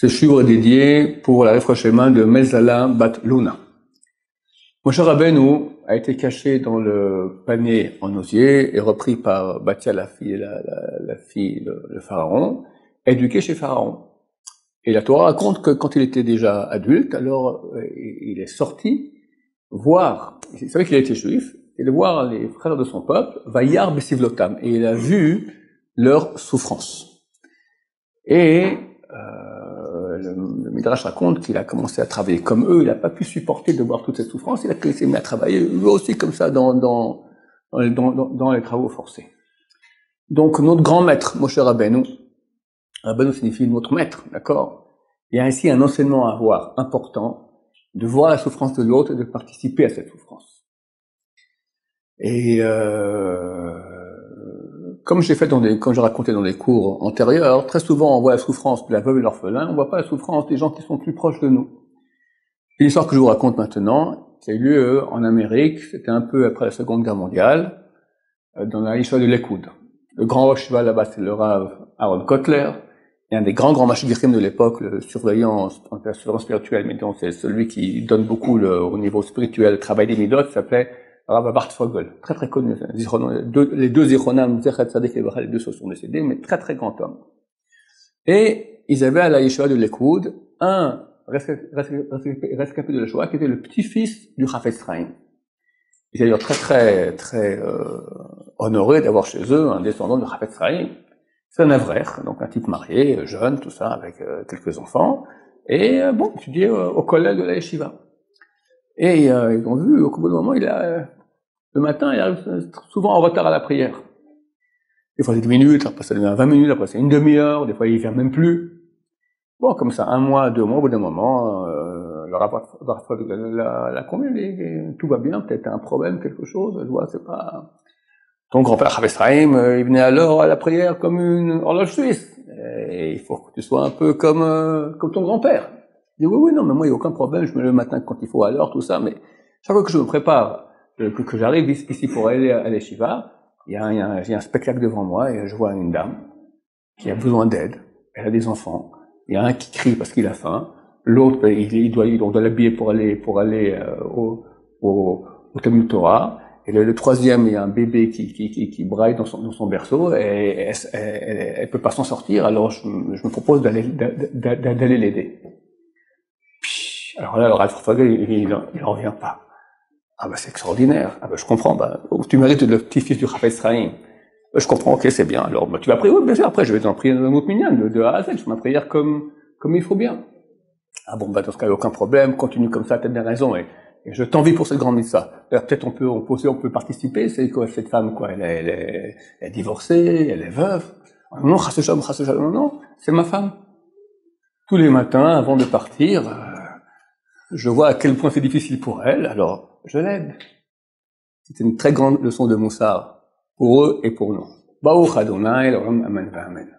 Ce shiur est dédié pour la Refroshema de Melzala Bat Luna. Moshe Rabbeinu a été caché dans le panier en osier et repris par Batia, la fille de Pharaon, éduqué chez Pharaon. Et la Torah raconte que quand il était déjà adulte, alors il est sorti voir, il savait qu'il était juif, et de voir les frères de son peuple, Vayar Besivlotam, et il a vu leur souffrance. Et le Midrash raconte qu'il a commencé à travailler comme eux, il n'a pas pu supporter de voir toute cette souffrance, il a s'est mis à travailler lui aussi comme ça dans les travaux forcés. Donc notre grand maître, Moshe Rabbeinu, Rabbeinu signifie notre maître, d'accord? Il y a ainsi un enseignement à avoir important, de voir la souffrance de l'autre et de participer à cette souffrance. Et comme j'ai fait quand j'ai raconté dans des cours antérieurs, très souvent on voit la souffrance de la veuve et l'orphelin, on voit pas la souffrance des gens qui sont plus proches de nous. L'histoire que je vous raconte maintenant, c'est eu lieu en Amérique, c'était un peu après la Seconde Guerre mondiale, dans la Yeshiva de Lakewood. Le grand Rosh Yeshiva là-bas, c'est le Rav Aaron Kotler, et un des grands mashgichim de l'époque, le surveillant spirituel, mais donc c'est celui qui donne beaucoup au niveau spirituel, le travail des midot, s'appelait Rav Bart Fogel, très très connu. Les deux Zichronam, Zechat Tzaddik et Bracha, les deux se sont décédés, mais très très grand homme. Et ils avaient à la Yeshiva de Lakewood un rescapé de la Shoah qui était le petit-fils du Chafetz Chaim. Ils étaient très honorés d'avoir chez eux un descendant de Chafetz Chaim. C'est un Avrer, donc un type marié, jeune, tout ça, avec quelques enfants, et étudié au collège de la Yeshiva. Et ils ont vu, au bout d'un moment, le matin, il arrive souvent en retard à la prière. Des fois c'est 10 minutes, après ça devient 20 minutes, après c'est une demi-heure, des fois il vient même plus. Bon, comme ça, 1 mois, 2 mois, au bout d'un moment, le rapport la combien, tout va bien, peut-être un problème, quelque chose, je vois, c'est pas... Ton grand-père Chafetz Chaim, il venait alors à la prière comme une horloge suisse. Et il faut que tu sois un peu comme ton grand-père. Il dit oui, non, mais moi il n'y a aucun problème, je me lève le matin quand il faut à l'heure, tout ça, mais chaque fois que je me prépare, que j'arrive ici pour aller à l'Yeshiva, il y a un spectacle devant moi et je vois une dame qui a besoin d'aide. Elle a des enfants. Il y a un qui crie parce qu'il a faim. L'autre, on doit l'habiller pour aller au Talmud Torah. Et le troisième, il y a un bébé qui braille dans son berceau et elle peut pas s'en sortir. Alors je me propose d'aller l'aider. Alors là, le Rav Fogel, il en revient pas. Ah c'est extraordinaire. Je comprends. Tu mérites le petit-fils du Chafetz Chaim. Je comprends. Ok, c'est bien. Alors tu vas prier. Oui, bien sûr. Après, je vais t'en prier dans un autre minyan de A à Z. Je fais ma prière comme il faut bien. Dans ce cas, il n'y a aucun problème. Continue comme ça. T'as bien raison. Et je t'envie pour cette grande mitzvah. Peut-être on peut participer. C'est quoi cette femme, quoi? Elle est divorcée, elle est veuve. Non, chas v'shalom, non, c'est ma femme. Tous les matins, avant de partir, je vois à quel point c'est difficile pour elle, alors je l'aide. C'est une très grande leçon de moussar pour eux et pour nous. Baruch Adonai, l'olam, amen, amen.